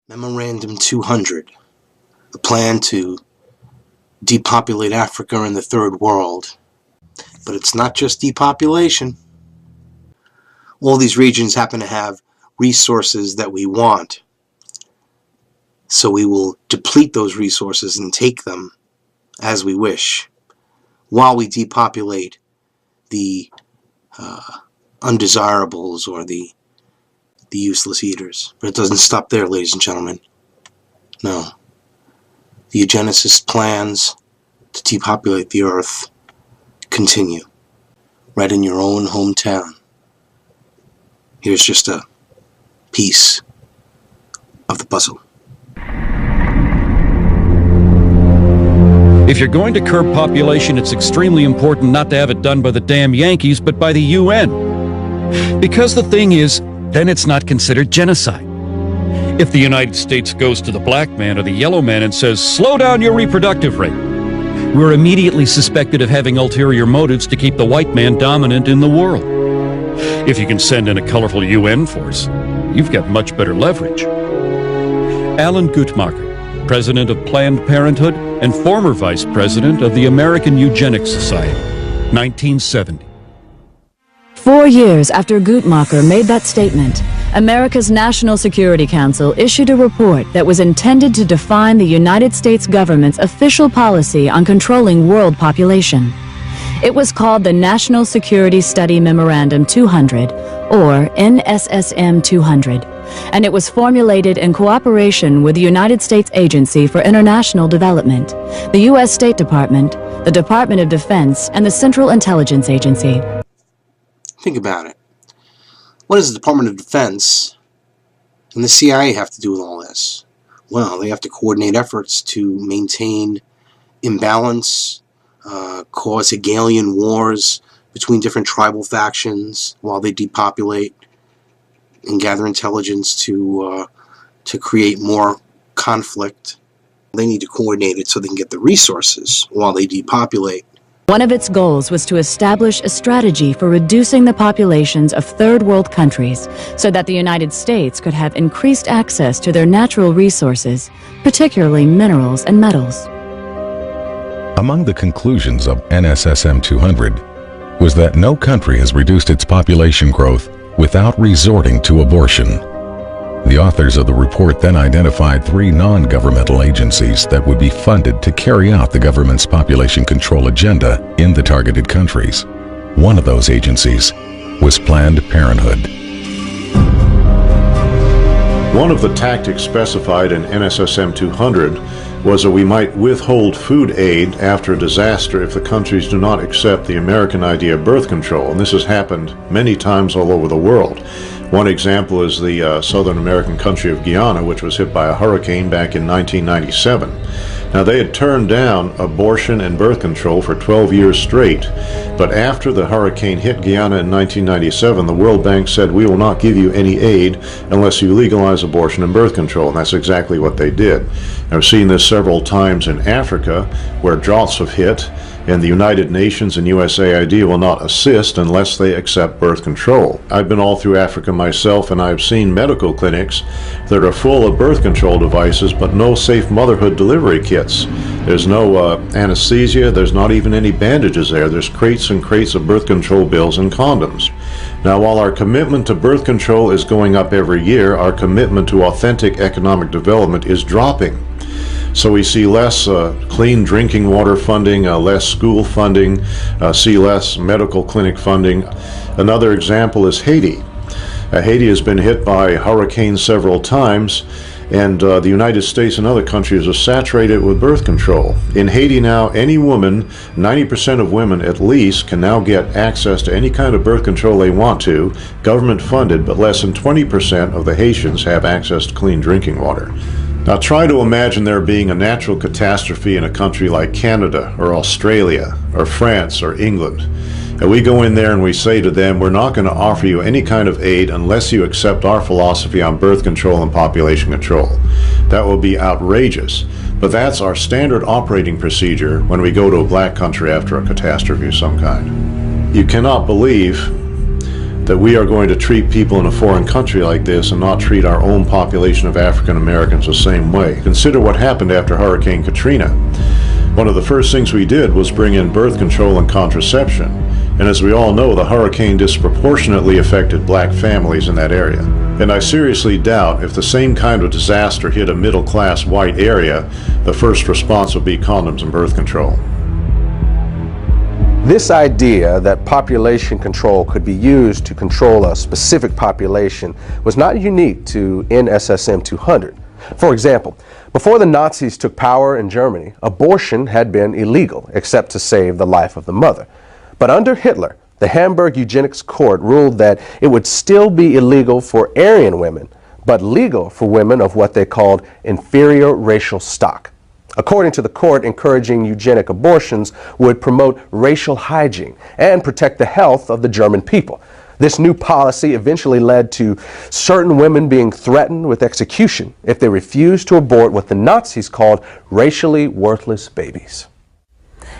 Memorandum 200, a plan to depopulate Africa and the Third World. But it's not just depopulation. All these regions happen to have resources that we want. So we will deplete those resources and take them as we wish, while we depopulate the undesirables or the useless eaters. But it doesn't stop there, ladies and gentlemen. No. The eugenicist plans to depopulate the earth continue right in your own hometown. Here's just a piece of the puzzle. If you're going to curb population, it's extremely important not to have it done by the damn Yankees, but by the UN. Because the thing is, then it's not considered genocide. If the United States goes to the black man or the yellow man and says, "Slow down your reproductive rate," we're immediately suspected of having ulterior motives to keep the white man dominant in the world. If you can send in a colorful UN force, you've got much better leverage. Alan Guttmacher, president of Planned Parenthood and former vice president of the American Eugenics Society, 1970. 4 years after Guttmacher made that statement, America's National Security Council issued a report that was intended to define the United States government's official policy on controlling world population. It was called the National Security Study Memorandum 200, or NSSM 200, and it was formulated in cooperation with the United States Agency for International Development, the U.S. State Department, the Department of Defense, and the Central Intelligence Agency. Think about it. What does the Department of Defense and the CIA have to do with all this? Well, they have to coordinate efforts to maintain imbalance, cause Hegelian wars between different tribal factions while they depopulate, and gather intelligence to create more conflict. They need to coordinate it so they can get the resources while they depopulate. One of its goals was to establish a strategy for reducing the populations of third world countries so that the United States could have increased access to their natural resources, particularly minerals and metals. Among the conclusions of NSSM 200 was that no country has reduced its population growth without resorting to abortion. The authors of the report then identified 3 non-governmental agencies that would be funded to carry out the government's population control agenda in the targeted countries. One of those agencies was Planned Parenthood. One of the tactics specified in NSSM 200 was that we might withhold food aid after a disaster if the countries do not accept the American idea of birth control, and this has happened many times all over the world. One example is the Southern American country of Guyana, which was hit by a hurricane back in 1997. Now, they had turned down abortion and birth control for 12 years straight, but after the hurricane hit Guyana in 1997, the World Bank said, "We will not give you any aid unless you legalize abortion and birth control," and that's exactly what they did. I've seen this several times in Africa, where droughts have hit, and the United Nations and USAID will not assist unless they accept birth control. I've been all through Africa myself, and I've seen medical clinics that are full of birth control devices but no safe motherhood delivery kits. There's no anesthesia, there's not even any bandages there. There's crates and crates of birth control pills and condoms. Now, while our commitment to birth control is going up every year, our commitment to authentic economic development is dropping. So we see less clean drinking water funding, less school funding, see less medical clinic funding. Another example is Haiti. Haiti has been hit by hurricanes several times, and the United States and other countries are saturated with birth control. In Haiti now, any woman, 90% of women at least, can now get access to any kind of birth control they want to, government funded, but less than 20% of the Haitians have access to clean drinking water. Now try to imagine there being a natural catastrophe in a country like Canada or Australia or France or England. And we go in there and we say to them, "We're not going to offer you any kind of aid unless you accept our philosophy on birth control and population control." That will be outrageous. But that's our standard operating procedure when we go to a black country after a catastrophe of some kind. You cannot believe that we are going to treat people in a foreign country like this and not treat our own population of African Americans the same way. Consider what happened after Hurricane Katrina. One of the first things we did was bring in birth control and contraception. And as we all know, the hurricane disproportionately affected black families in that area. And I seriously doubt if the same kind of disaster hit a middle-class white area, the first response would be condoms and birth control. This idea that population control could be used to control a specific population was not unique to NSSM 200. For example, before the Nazis took power in Germany, abortion had been illegal except to save the life of the mother. But under Hitler, the Hamburg Eugenics Court ruled that it would still be illegal for Aryan women, but legal for women of what they called inferior racial stock. According to the court, encouraging eugenic abortions would promote racial hygiene and protect the health of the German people. This new policy eventually led to certain women being threatened with execution if they refused to abort what the Nazis called racially worthless babies.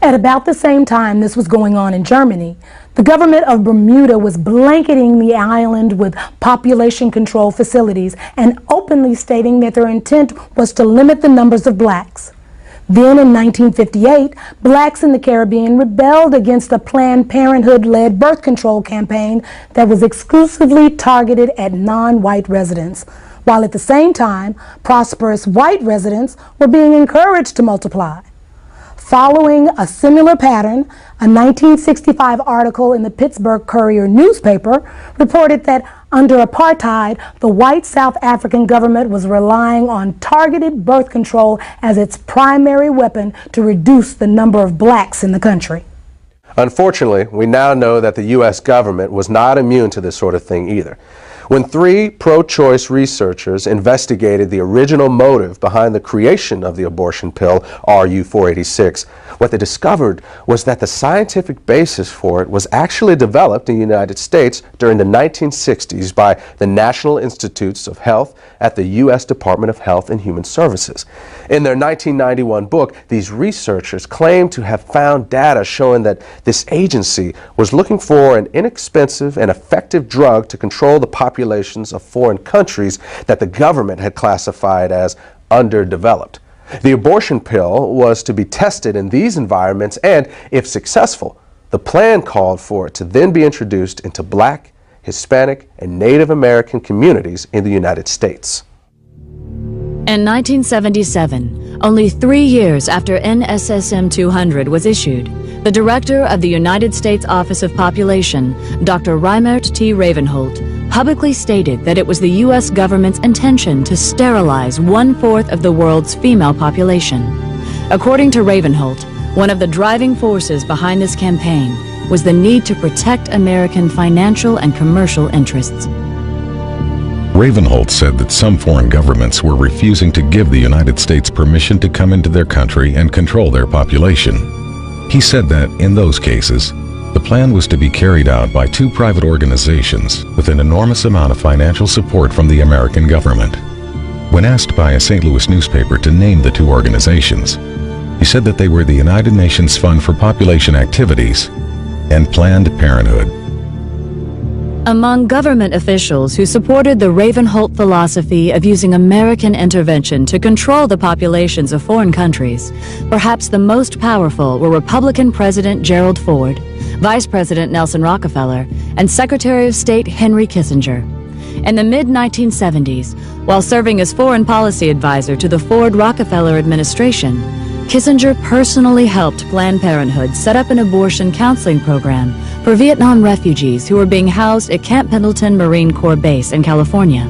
At about the same time this was going on in Germany, the government of Bermuda was blanketing the island with population control facilities and openly stating that their intent was to limit the numbers of blacks. Then in 1958, blacks in the Caribbean rebelled against a Planned Parenthood-led birth control campaign that was exclusively targeted at non-white residents, while at the same time, prosperous white residents were being encouraged to multiply. Following a similar pattern, a 1965 article in the Pittsburgh Courier newspaper reported that under apartheid, the white South African government was relying on targeted birth control as its primary weapon to reduce the number of blacks in the country. Unfortunately, we now know that the U.S. government was not immune to this sort of thing either. When 3 pro-choice researchers investigated the original motive behind the creation of the abortion pill, RU-486, what they discovered was that the scientific basis for it was actually developed in the United States during the 1960s by the National Institutes of Health at the U.S. Department of Health and Human Services. In their 1991 book, these researchers claimed to have found data showing that this agency was looking for an inexpensive and effective drug to control the populations of foreign countries that the government had classified as underdeveloped. The abortion pill was to be tested in these environments and, if successful, the plan called for it to then be introduced into Black, Hispanic, and Native American communities in the United States. In 1977, only 3 years after NSSM 200 was issued, the director of the United States Office of Population, Dr. Robert T. Ravenholt, publicly stated that it was the U.S. government's intention to sterilize 1/4 of the world's female population. According to Ravenholt, one of the driving forces behind this campaign was the need to protect American financial and commercial interests. Ravenholt said that some foreign governments were refusing to give the United States permission to come into their country and control their population. He said that, in those cases, the plan was to be carried out by 2 private organizations with an enormous amount of financial support from the American government. When asked by a St. Louis newspaper to name the 2 organizations, he said that they were the United Nations Fund for Population Activities and Planned Parenthood. Among government officials who supported the Ravenholt philosophy of using American intervention to control the populations of foreign countries, perhaps the most powerful were Republican President Gerald Ford, Vice President Nelson Rockefeller, and Secretary of State Henry Kissinger. In the mid-1970s, while serving as foreign policy advisor to the Ford-Rockefeller administration, Kissinger personally helped Planned Parenthood set up an abortion counseling program for Vietnam refugees who were being housed at Camp Pendleton Marine Corps Base in California.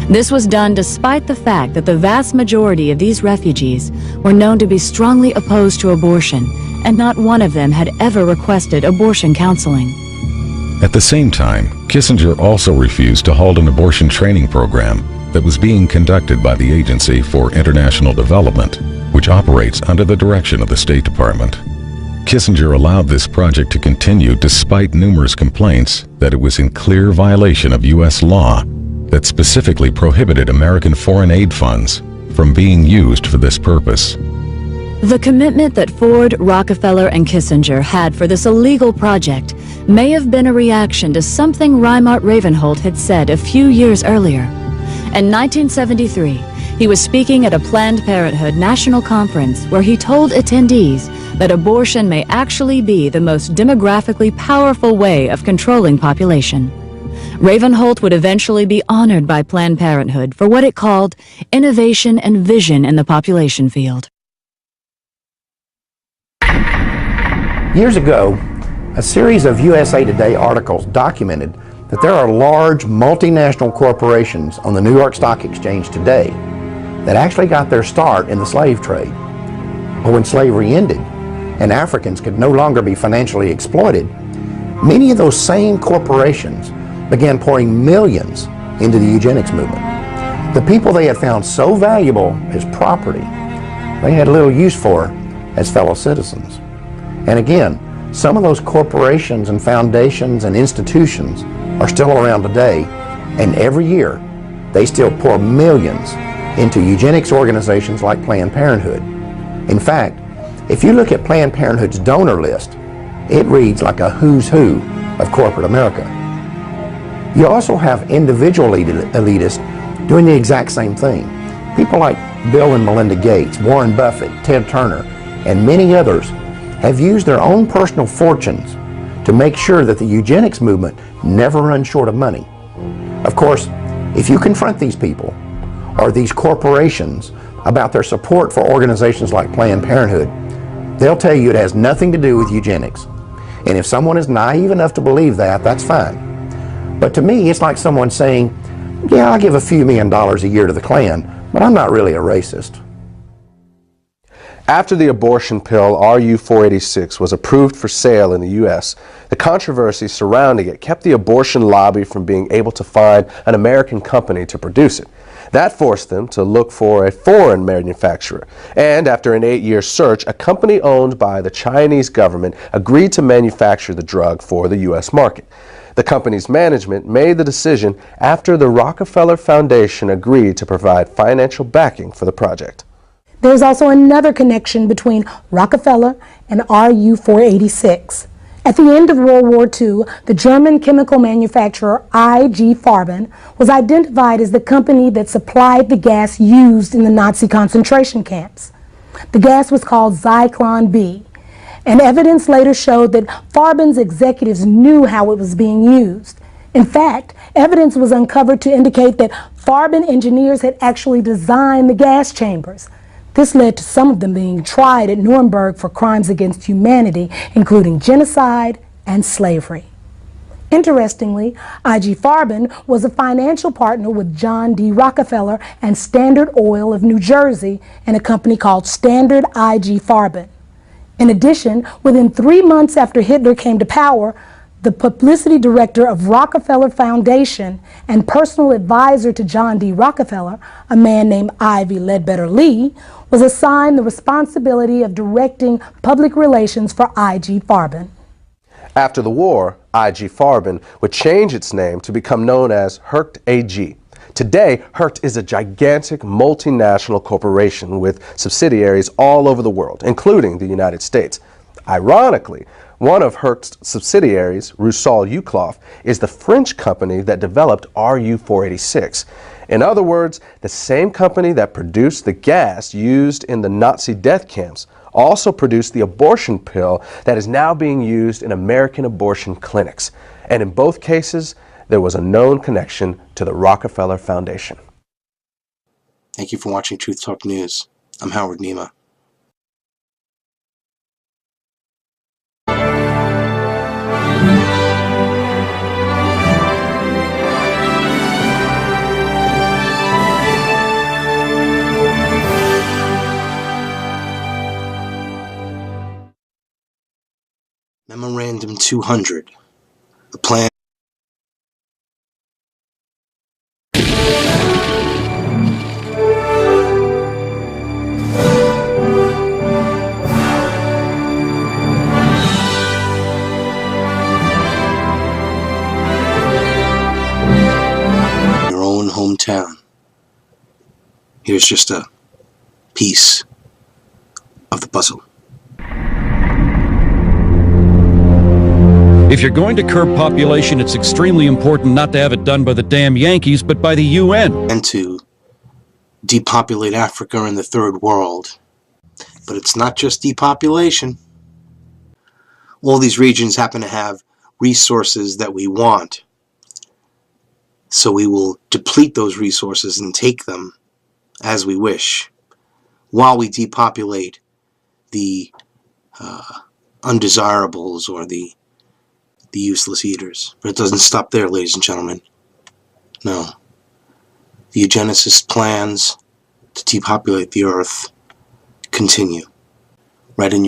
This was done despite the fact that the vast majority of these refugees were known to be strongly opposed to abortion, and not one of them had ever requested abortion counseling. At the same time, Kissinger also refused to hold an abortion training program that was being conducted by the Agency for International Development, which operates under the direction of the State Department. Kissinger allowed this project to continue despite numerous complaints that it was in clear violation of U.S. law that specifically prohibited American foreign aid funds from being used for this purpose. The commitment that Ford, Rockefeller, and Kissinger had for this illegal project may have been a reaction to something Reimert Ravenholt had said a few years earlier. In 1973, he was speaking at a Planned Parenthood national conference where he told attendees that abortion may actually be the most demographically powerful way of controlling population. Ravenholt would eventually be honored by Planned Parenthood for what it called innovation and vision in the population field. Years ago, a series of USA Today articles documented that there are large multinational corporations on the New York Stock Exchange today that actually got their start in the slave trade. But when slavery ended and Africans could no longer be financially exploited, many of those same corporations began pouring millions into the eugenics movement. The people they had found so valuable as property, they had little use for as fellow citizens. And again, some of those corporations and foundations and institutions are still around today, and every year they still pour millions into eugenics organizations like Planned Parenthood. In fact, if you look at Planned Parenthood's donor list, it reads like a who's who of corporate America. You also have individual elitists doing the exact same thing. People like Bill and Melinda Gates, Warren Buffett, Ted Turner, and many others have used their own personal fortunes to make sure that the eugenics movement never runs short of money. Of course, if you confront these people or these corporations about their support for organizations like Planned Parenthood, they'll tell you it has nothing to do with eugenics. And if someone is naive enough to believe that, that's fine. But to me, it's like someone saying, yeah, I'll give a few $1 million a year to the Klan, but I'm not really a racist. After the abortion pill RU-486 was approved for sale in the U.S., the controversy surrounding it kept the abortion lobby from being able to find an American company to produce it. That forced them to look for a foreign manufacturer. And after an 8-year search, a company owned by the Chinese government agreed to manufacture the drug for the U.S. market. The company's management made the decision after the Rockefeller Foundation agreed to provide financial backing for the project. There's also another connection between Rockefeller and RU-486. At the end of World War II, the German chemical manufacturer IG Farben was identified as the company that supplied the gas used in the Nazi concentration camps. The gas was called Zyklon B, and evidence later showed that Farben's executives knew how it was being used. In fact, evidence was uncovered to indicate that Farben engineers had actually designed the gas chambers. This led to some of them being tried at Nuremberg for crimes against humanity, including genocide and slavery. Interestingly, IG Farben was a financial partner with John D. Rockefeller and Standard Oil of New Jersey in a company called Standard IG Farben. In addition, within 3 months after Hitler came to power, the publicity director of Rockefeller Foundation and personal advisor to John D. Rockefeller, a man named Ivy Ledbetter Lee, was assigned the responsibility of directing public relations for IG Farben. After the war, IG Farben would change its name to become known as Hercht AG. Today, Hercht is a gigantic multinational corporation with subsidiaries all over the world, including the United States. Ironically, one of Hercht's subsidiaries, Rusal-Yuclof, is the French company that developed RU-486. In other words, the same company that produced the gas used in the Nazi death camps also produced the abortion pill that is now being used in American abortion clinics. And in both cases, there was a known connection to the Rockefeller Foundation. Thank you for watching Truth Talk News. I'm Howard Nima. Memorandum 200, the plan. Your own hometown. Here's just a piece of the puzzle. If you're going to curb population, it's extremely important not to have it done by the damn Yankees, but by the UN. And to depopulate Africa and the third world. But it's not just depopulation. All these regions happen to have resources that we want. So we will deplete those resources and take them as we wish, while we depopulate the undesirables or the useless eaters. But it doesn't stop there, ladies and gentlemen. No. The eugenicist plans to depopulate the earth continue. Right in your